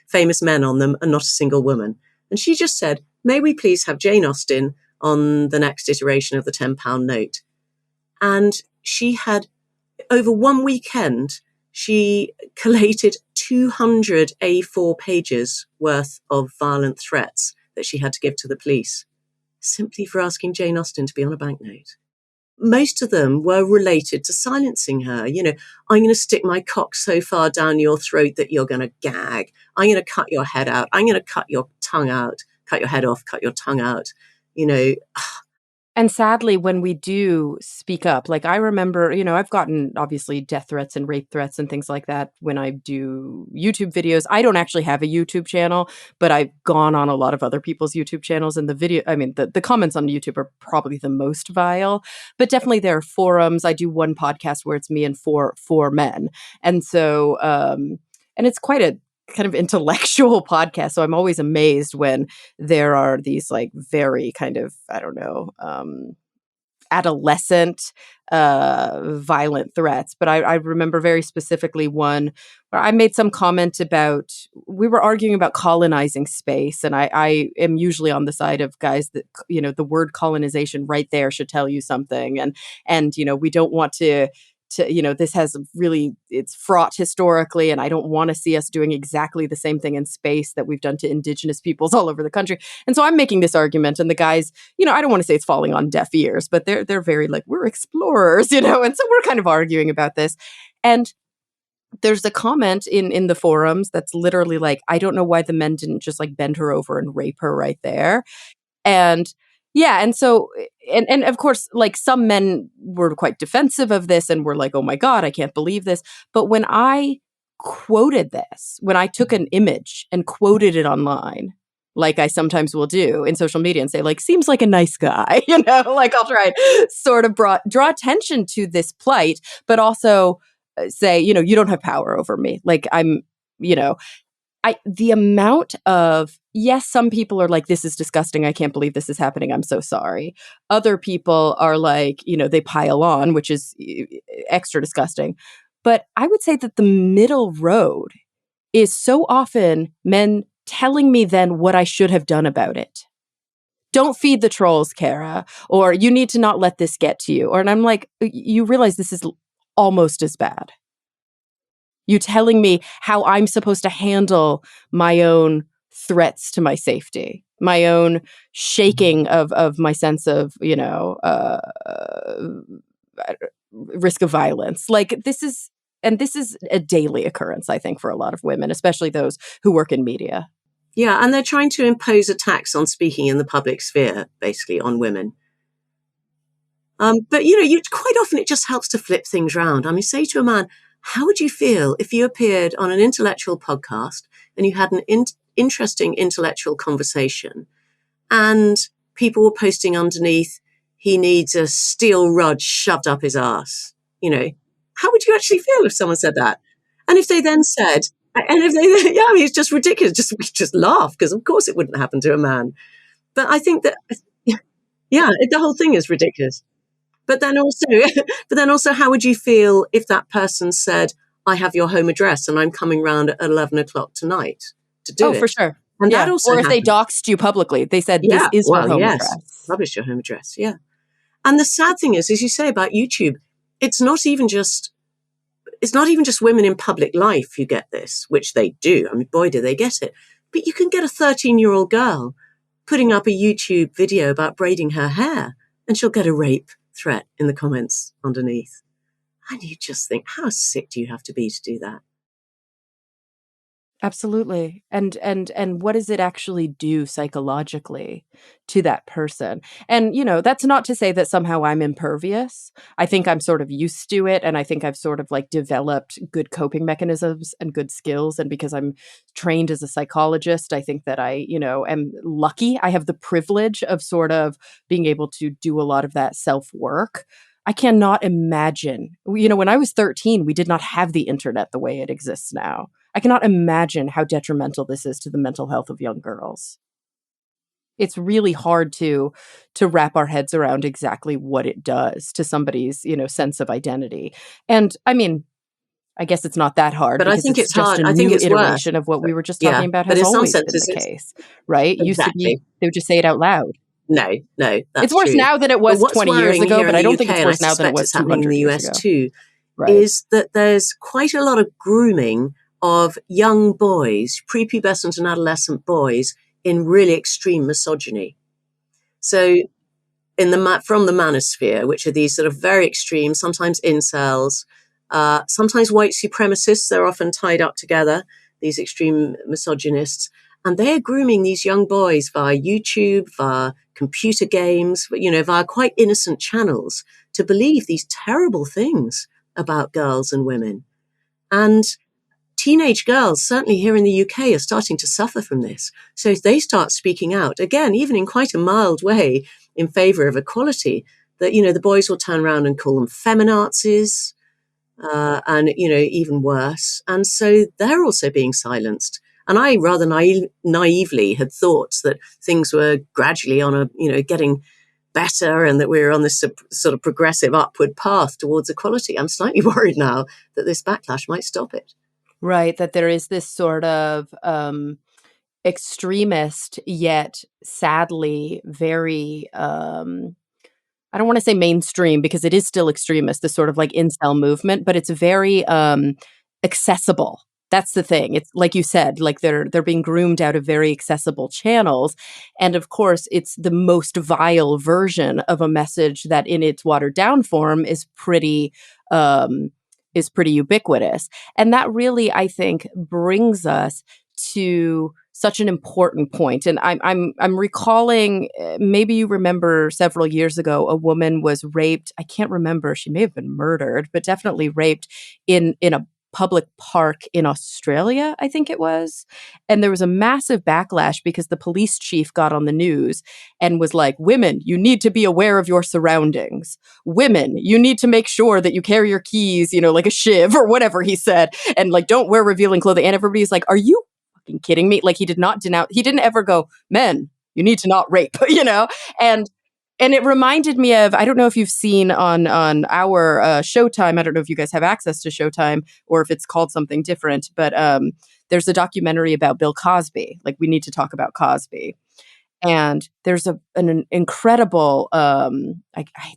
famous men on them and not a single woman. And she just said, may we please have Jane Austen on the next iteration of the £10 note. And she had, over one weekend, she collated 200 A4 pages worth of violent threats that she had to give to the police, simply for asking Jane Austen to be on a banknote. Most of them were related to silencing her. I'm going to stick my cock so far down your throat that you're going to gag. I'm going to cut your head out. I'm going to cut your tongue out, cut your head off, cut your tongue out. And sadly, when we do speak up, like I remember, I've gotten obviously death threats and rape threats and things like that when I do YouTube videos. I don't actually have a YouTube channel, but I've gone on a lot of other people's YouTube channels, and the comments on YouTube are probably the most vile, but definitely there are forums. I do one podcast where it's me and four men. And so, and it's quite a kind of intellectual podcast. So I'm always amazed when there are these like very kind of, I don't know, adolescent violent threats. But I remember very specifically one where I made some comment about, we were arguing about colonizing space. And I am usually on the side of guys that, the word colonization right there should tell you something. And we don't want to, this has really, it's fraught historically, and I don't want to see us doing exactly the same thing in space that we've done to indigenous peoples all over the country. And so I'm making this argument, and the guys, I don't want to say it's falling on deaf ears, but they're very like, we're explorers, and so we're kind of arguing about this. And there's a comment in the forums that's literally like, I don't know why the men didn't just like bend her over and rape her right there. And yeah, and so and of course, like some men were quite defensive of this and were like, "Oh my God, I can't believe this." But when I quoted this, when I took an image and quoted it online, like I sometimes will do in social media and say, like, seems like a nice guy, like I'll try and sort of draw attention to this plight, but also say, you don't have power over me. Like I'm, the amount of, yes, some people are like, this is disgusting. I can't believe this is happening. I'm so sorry. Other people are like, they pile on, which is extra disgusting. But I would say that the middle road is so often men telling me then what I should have done about it. Don't feed the trolls, Cara, or you need to not let this get to you. And I'm like, you realize this is almost as bad. You telling me how I'm supposed to handle my own threats to my safety, my own shaking of my sense of, risk of violence. Like this is a daily occurrence, I think, for a lot of women, especially those who work in media. Yeah, and they're trying to impose a tax on speaking in the public sphere, basically, on women. But, you quite often it just helps to flip things around. I mean, say to a man, how would you feel if you appeared on an intellectual podcast and you had an interesting intellectual conversation and people were posting underneath, he needs a steel rod shoved up his ass? How would you actually feel if someone said that? And if they then said, it's just ridiculous. Just laugh, because of course it wouldn't happen to a man. But I think that, the whole thing is ridiculous. But then also, how would you feel if that person said, I have your home address and I'm coming round at 11 o'clock tonight to do it? Oh, for sure. And that also or if happened. They doxed you publicly, they said, this is her home address. Publish your home address. Yeah. And the sad thing is, as you say about YouTube, it's not even just women in public life who get this, which they do. I mean, boy, do they get it. But you can get a 13-year-old girl putting up a YouTube video about braiding her hair, and she'll get a rape threat in the comments underneath. And you just think, how sick do you have to be to do that? Absolutely. And what does it actually do psychologically to that person? And, that's not to say that somehow I'm impervious. I think I'm sort of used to it. And I think I've sort of like developed good coping mechanisms and good skills. And because I'm trained as a psychologist, I think that I, am lucky. I have the privilege of sort of being able to do a lot of that self-work. I cannot imagine, when I was 13, we did not have the internet the way it exists now. I cannot imagine how detrimental this is to the mental health of young girls. it's really hard to wrap our heads around exactly what it does to somebody's, sense of identity. And I mean, I guess it's not that hard But I because think it's it's just hard. a I think new it's worse. iteration of what But we were just yeah, talking about but has in some always been the senses, it's case, right? It used to be exactly. they would just say it out loud. No, It's that's worse true. now than it But was what's 20 years worrying ago, here but in I the don't think UK, it's and I worse now than it suspect was it's happening in 200 the years US ago. too, Right. is that there's quite a lot of grooming of young boys, prepubescent and adolescent boys, in really extreme misogyny. So from the manosphere, which are these sort of very extreme, sometimes incels, sometimes white supremacists. They're often tied up together, these extreme misogynists. And they're grooming these young boys via YouTube, via computer games, via quite innocent channels to believe these terrible things about girls and women. And teenage girls, certainly here in the UK, are starting to suffer from this. So if they start speaking out, again, even in quite a mild way, in favour of equality, that, the boys will turn around and call them feminazis, and, even worse. And so they're also being silenced. And I rather naively had thought that things were gradually on getting better and that we were on this sort of progressive upward path towards equality. I'm slightly worried now that this backlash might stop it. Right, that there is this sort of extremist, yet sadly very I don't want to say mainstream because it is still extremist, this sort of like incel movement, but it's very accessible. That's the thing. It's like you said, like they're being groomed out of very accessible channels. And of course, it's the most vile version of a message that in its watered down form um is pretty ubiquitous. And that really, I think, brings us to such an important point. And I'm recalling, maybe you remember several years ago, a woman was raped. I can't remember. She may have been murdered, but definitely raped in a public park in Australia, I think it was. And there was a massive backlash because the police chief got on the news and was like, women, you need to be aware of your surroundings. Women, you need to make sure that you carry your keys, like a shiv or whatever he said. And like, don't wear revealing clothing. And everybody's like, are you fucking kidding me? Like he didn't ever go, men, you need to not rape, And it reminded me of, I don't know if you've seen on our Showtime. I don't know if you guys have access to Showtime or if it's called something different, but there's a documentary about Bill Cosby. Like we need to talk about Cosby. And there's an incredible, I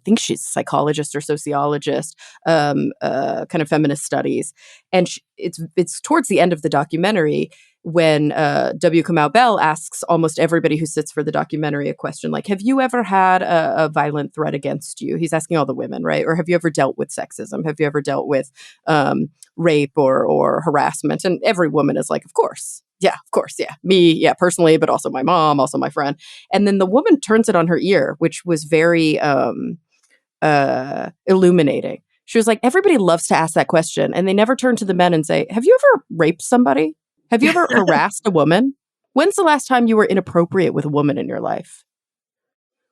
think she's a psychologist or sociologist, kind of feminist studies, and it's towards the end of the documentary when W. Kamau Bell asks almost everybody who sits for the documentary a question like, "Have you ever had a violent threat against you?" He's asking all the women, right? Or have you ever dealt with sexism? Have you ever dealt with rape or harassment? And every woman is like, "Of course." Yeah, of course. Yeah. Me, yeah, personally, but also my mom, also my friend. And then the woman turns it on her ear, which was very illuminating. She was like, everybody loves to ask that question. And they never turn to the men and say, have you ever raped somebody? Have you ever harassed a woman? When's the last time you were inappropriate with a woman in your life?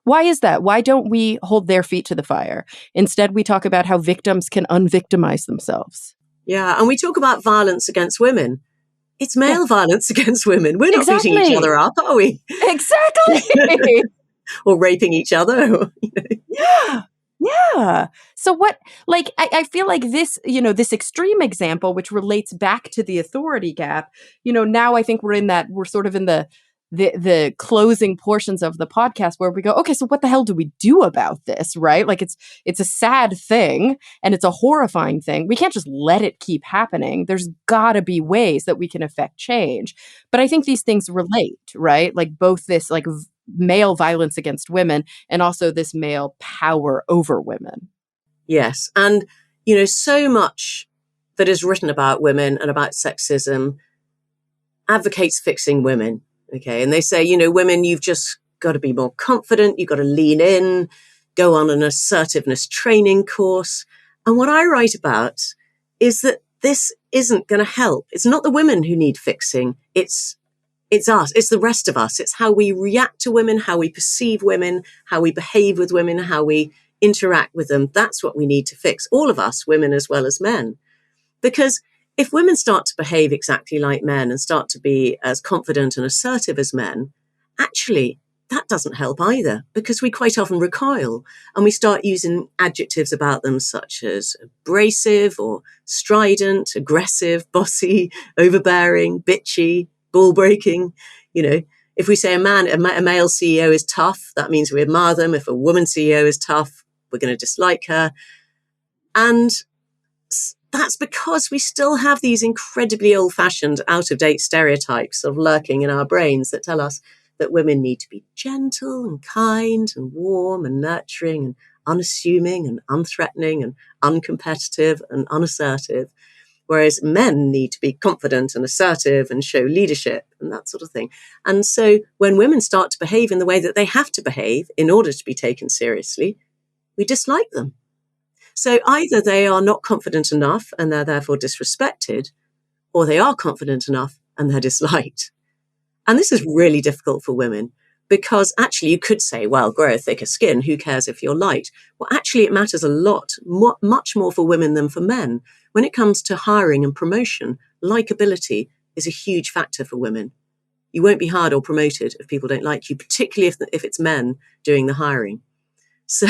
Why is that? Why don't we hold their feet to the fire? Instead, we talk about how victims can unvictimize themselves. Yeah. And we talk about violence against women. It's Yeah, male violence against women. We're not beating each exactly. other up, are we? Exactly. Or raping each other. Yeah. Yeah. So what, like, I feel like this, this extreme example, which relates back to the authority gap, now I think we're sort of in the closing portions of the podcast where we go, okay, so what the hell do we do about this? Right. Like it's a sad thing and it's a horrifying thing. We can't just let it keep happening. There's gotta be ways that we can affect change. But I think these things relate, right? Like both this like male violence against women and also this male power over women. Yes. And, so much that is written about women and about sexism advocates fixing women. Okay. And they say, women, you've just got to be more confident. You've got to lean in, go on an assertiveness training course. And what I write about is that this isn't going to help. It's not the women who need fixing. It's us. It's the rest of us. It's how we react to women, how we perceive women, how we behave with women, how we interact with them. That's what we need to fix. All of us, women as well as men. Because if women start to behave exactly like men and start to be as confident and assertive as men, actually, that doesn't help either, because we quite often recoil and we start using adjectives about them such as abrasive or strident, aggressive, bossy, overbearing, bitchy, ball breaking. You know, if we say a male CEO is tough, that means we admire them. If a woman CEO is tough, we're going to dislike her. And that's because we still have these incredibly old-fashioned, out-of-date stereotypes sort of lurking in our brains that tell us that women need to be gentle and kind and warm and nurturing and unassuming and unthreatening and uncompetitive and unassertive, whereas men need to be confident and assertive and show leadership and that sort of thing. And so when women start to behave in the way that they have to behave in order to be taken seriously, we dislike them. So either they are not confident enough and they're therefore disrespected, or they are confident enough and they're disliked. And this is really difficult for women, because actually you could say, well, grow a thicker skin, who cares if you're light? Well, actually it matters a lot, much more for women than for men. When it comes to hiring and promotion, likability is a huge factor for women. You won't be hired or promoted if people don't like you, particularly if it's men doing the hiring. So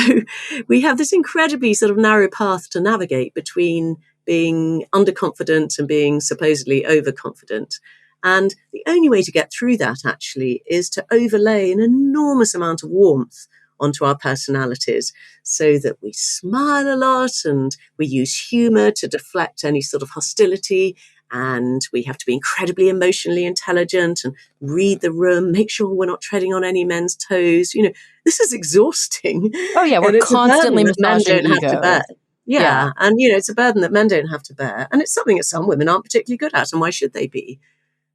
we have this incredibly sort of narrow path to navigate between being underconfident and being supposedly overconfident. And the only way to get through that actually is to overlay an enormous amount of warmth onto our personalities, so that we smile a lot and we use humor to deflect any sort of hostility. And we have to be incredibly emotionally intelligent and read the room, make sure we're not treading on any men's toes. You know, this is exhausting. Oh yeah, we're And it's constantly a burden that men massaging don't have to bear. egos. Yeah. And, it's a burden that men don't have to bear. And it's something that some women aren't particularly good at. And why should they be?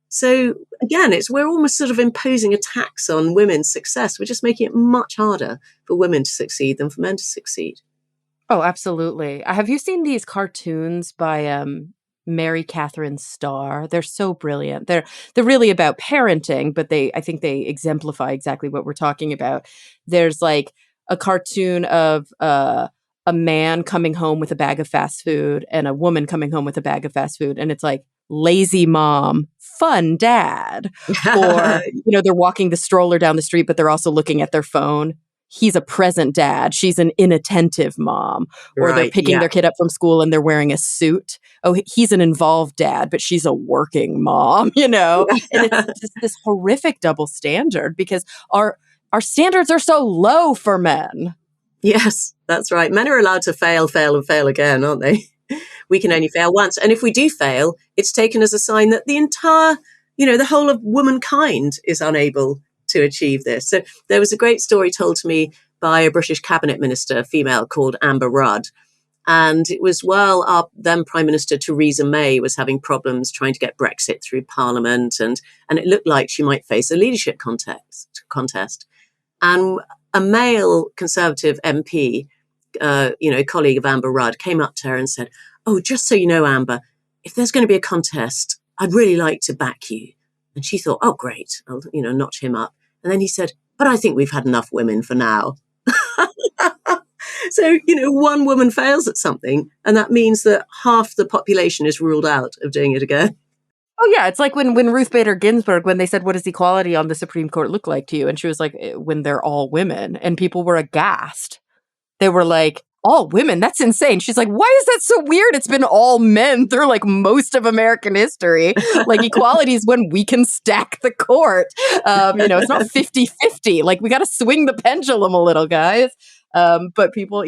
So again, we're almost sort of imposing a tax on women's success. We're just making it much harder for women to succeed than for men to succeed. Oh, absolutely. Have you seen these cartoons by Mary Catherine Starr? They're so brilliant. They're really about parenting, but I think they exemplify exactly what we're talking about. There's like a cartoon of a man coming home with a bag of fast food and a woman coming home with a bag of fast food, and it's like lazy mom, fun dad. Or, they're walking the stroller down the street, but they're also looking at their phone. He's a present dad. She's an inattentive mom. Or they're picking their kid up from school and they're wearing a suit. Oh, he's an involved dad, but she's a working mom, And it's just this horrific double standard, because our standards are so low for men. Yes, that's right. Men are allowed to fail, and fail again, aren't they? We can only fail once. And if we do fail, it's taken as a sign that the entire, the whole of womankind is unable to achieve this. So there was a great story told to me by a British cabinet minister, a female, called Amber Rudd. And it was while our then Prime Minister Theresa May was having problems trying to get Brexit through Parliament, and it looked like she might face a leadership contest. And a male Conservative MP, colleague of Amber Rudd, came up to her and said, "Oh, just so you know, Amber, if there's going to be a contest, I'd really like to back you." And she thought, "Oh, great, I'll, notch him up." And then he said, "But I think we've had enough women for now." So, one woman fails at something, and that means that half the population is ruled out of doing it again. Oh, yeah. It's like when Ruth Bader Ginsburg, when they said, "What does equality on the Supreme Court look like to you?" And she was like, "When they're all women." And people were aghast. They were like, "All women? That's insane." She's like, "Why is that so weird? It's been all men through like most of American history. Like equality is when we can stack the court. It's not 50-50. Like we got to swing the pendulum a little, guys." But people,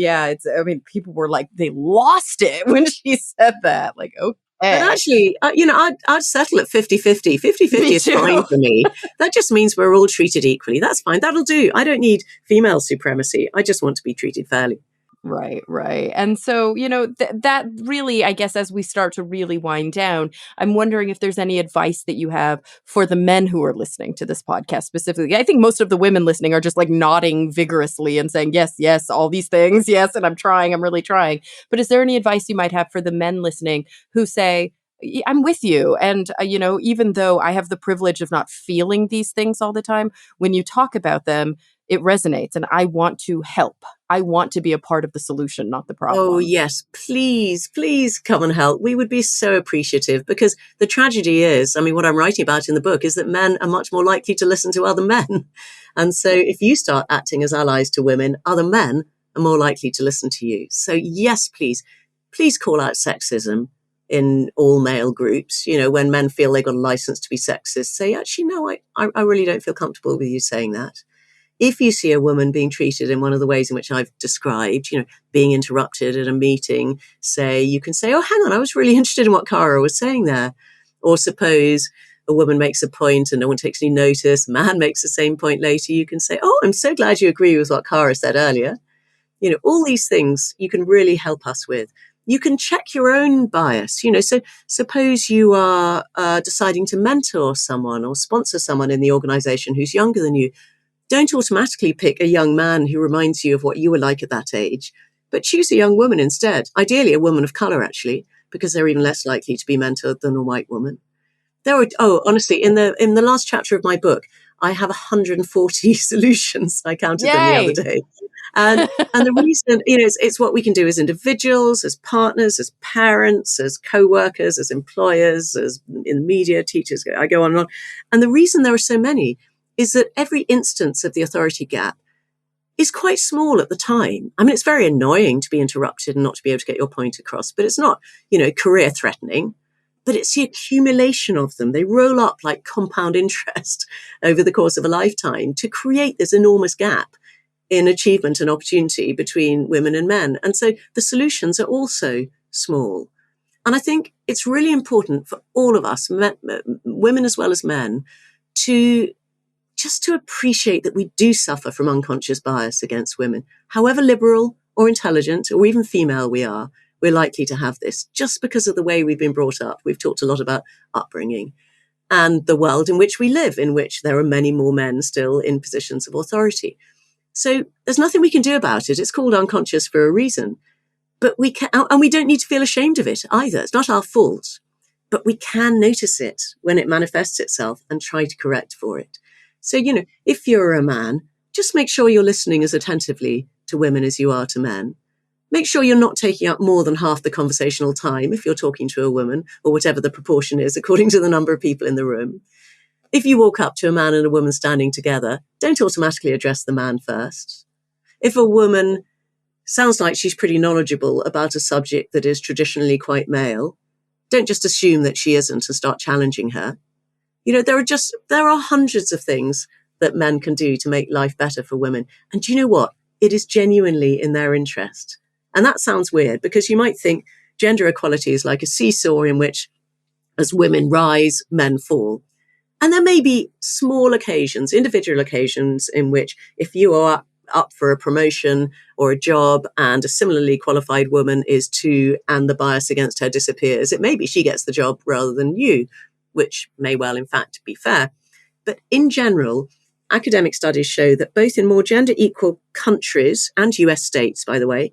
people were like, they lost it when she said that. Like, okay. But actually, I'd settle at 50-50. 50-50 is fine for me. That just means we're all treated equally. That's fine. That'll do. I don't need female supremacy. I just want to be treated fairly. Right. And so, that really, I guess, as we start to really wind down, I'm wondering if there's any advice that you have for the men who are listening to this podcast specifically. I think most of the women listening are just like nodding vigorously and saying, yes, all these things. Yes. And I'm really trying. But is there any advice you might have for the men listening who say, "I'm with you. And, even though I have the privilege of not feeling these things all the time, when you talk about them, it resonates and I want to help. I want to be a part of the solution, not the Oh, problem. yes, please, please come and help. We would be so appreciative, because the tragedy is, I mean, what I'm writing about in the book is that men are much more likely to listen to other men. And so if you start acting as allies to women, other men are more likely to listen to you. So yes, please, please call out sexism in all male groups. You know, when men feel they've got a license to be sexist, say, actually, no, I really don't feel comfortable with you saying that. If you see a woman being treated in one of the ways in which I've described, you know, being interrupted at a meeting, you can say, oh, hang on, I was really interested in what Cara was saying there. Or suppose a woman makes a point and no one takes any notice, man makes the same point later, you can say, oh, I'm so glad you agree with what Cara said earlier. You know, all these things you can really help us with. You can check your own bias. You know, so suppose you are deciding to mentor someone or sponsor someone in the organization who's younger than you. Don't automatically pick a young man who reminds you of what you were like at that age, but choose a young woman instead. Ideally, a woman of color, actually, because they're even less likely to be mentored than a white woman. Honestly, in the last chapter of my book, I have 140 solutions. I counted them the other Yay. day. And the reason, you know, it's what we can do as individuals, as partners, as parents, as co-workers, as employers, as in the media, teachers, I go on and on. And the reason there are so many is that every instance of the authority gap is quite small at the time. I mean, it's very annoying to be interrupted and not to be able to get your point across, but it's not, you know, career threatening, but it's the accumulation of them. They roll up like compound interest over the course of a lifetime to create this enormous gap in achievement and opportunity between women and men. And so the solutions are also small. And I think it's really important for all of us, women as well as men, to appreciate that we do suffer from unconscious bias against women. However liberal or intelligent or even female we are, we're likely to have this just because of the way we've been brought up. We've talked a lot about upbringing and the world in which we live, in which there are many more men still in positions of authority. So there's nothing we can do about it. It's called unconscious for a reason. But we can, and we don't need to feel ashamed of it either. It's not our fault. But we can notice it when it manifests itself and try to correct for it. So, you know, if you're a man, just make sure you're listening as attentively to women as you are to men. Make sure you're not taking up more than half the conversational time if you're talking to a woman, or whatever the proportion is according to the number of people in the room. If you walk up to a man and a woman standing together, don't automatically address the man first. If a woman sounds like she's pretty knowledgeable about a subject that is traditionally quite male, don't just assume that she isn't and start challenging her. You know, there are hundreds of things that men can do to make life better for women. And do you know what? It is genuinely in their interest. And that sounds weird because you might think gender equality is like a seesaw in which as women rise, men fall. And there may be small occasions, individual occasions in which if you are up for a promotion or a job and a similarly qualified woman is too, and the bias against her disappears, it may be she gets the job rather than you, which may well, in fact, be fair. But in general, academic studies show that both in more gender equal countries and US states, by the way,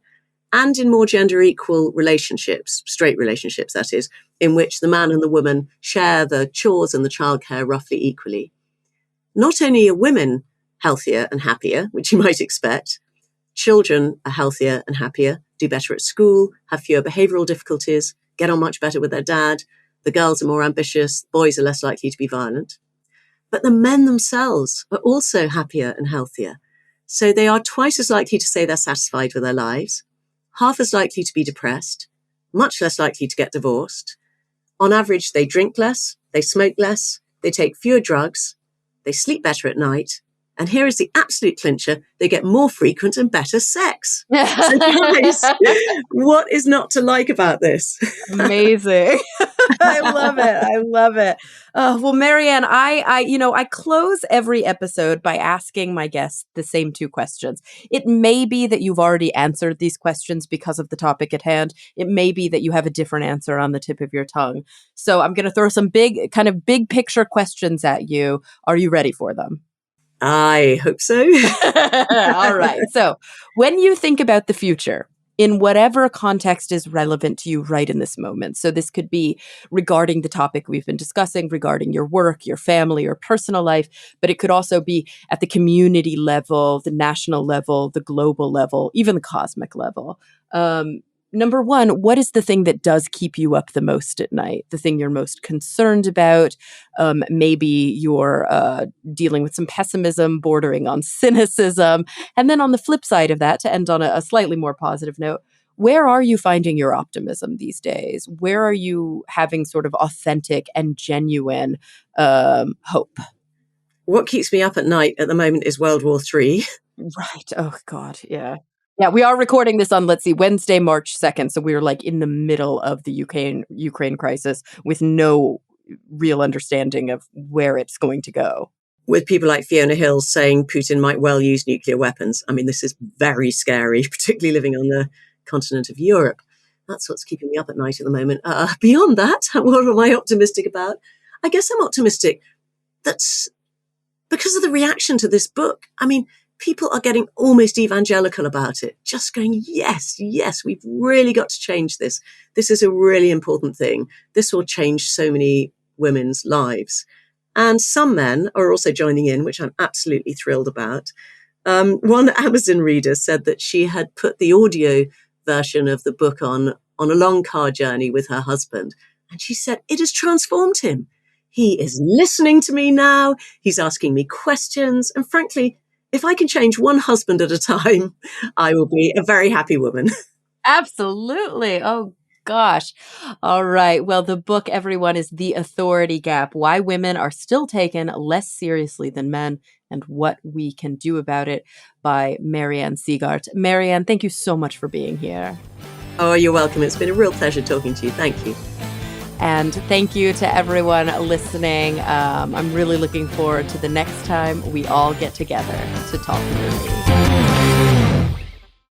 and in more gender equal relationships, straight relationships, that is, in which the man and the woman share the chores and the childcare roughly equally, not only are women healthier and happier, which you might expect, children are healthier and happier, do better at school, have fewer behavioral difficulties, get on much better with their dad. The girls are more ambitious, boys are less likely to be violent. But the men themselves are also happier and healthier. So they are twice as likely to say they're satisfied with their lives, half as likely to be depressed, much less likely to get divorced. On average, they drink less, they smoke less, they take fewer drugs, they sleep better at night. And here is the absolute clincher, they get more frequent and better sex. So guys, what is not to like about this? Amazing. I love it. I love it. Well, Mary Ann, I close every episode by asking my guests the same two questions. It may be that you've already answered these questions because of the topic at hand. It may be that you have a different answer on the tip of your tongue. So I'm going to throw some big picture questions at you. Are you ready for them? I hope so. All right. So when you think about the future, in whatever context is relevant to you right in this moment. So this could be regarding the topic we've been discussing, regarding your work, your family, your personal life, but it could also be at the community level, the national level, the global level, even the cosmic level. Number one, what is the thing that does keep you up the most at night? The thing you're most concerned about? Maybe you're dealing with some pessimism bordering on cynicism. And then on the flip side of that, to end on a slightly more positive note, where are you finding your optimism these days? Where are you having sort of authentic and genuine hope? What keeps me up at night at the moment is World War III. Right. Oh, God. Yeah. Yeah, we are recording this on, let's see, Wednesday, March 2nd. So we're like in the middle of the Ukraine crisis with no real understanding of where it's going to go. With people like Fiona Hill saying Putin might well use nuclear weapons. I mean, this is very scary, particularly living on the continent of Europe. That's what's keeping me up at night at the moment. Beyond that, what am I optimistic about? I guess I'm optimistic that's because of the reaction to this book. I mean, people are getting almost evangelical about it, just going, yes, we've really got to change this. This is a really important thing. This will change so many women's lives. And some men are also joining in, which I'm absolutely thrilled about. One Amazon reader said that she had put the audio version of the book on a long car journey with her husband. And she said, it has transformed him. He is listening to me now. He's asking me questions. And frankly, if I can change one husband at a time, I will be a very happy woman. Absolutely. Oh, gosh. All right. Well, the book, everyone, is The Authority Gap: Why Women Are Still Taken Less Seriously Than Men and What We Can Do About It, by Mary Ann Sieghart. Mary Ann, thank you so much for being here. Oh, you're welcome. It's been a real pleasure talking to you. Thank you. And thank you to everyone listening. I'm really looking forward to the next time we all get together to talk nerdy.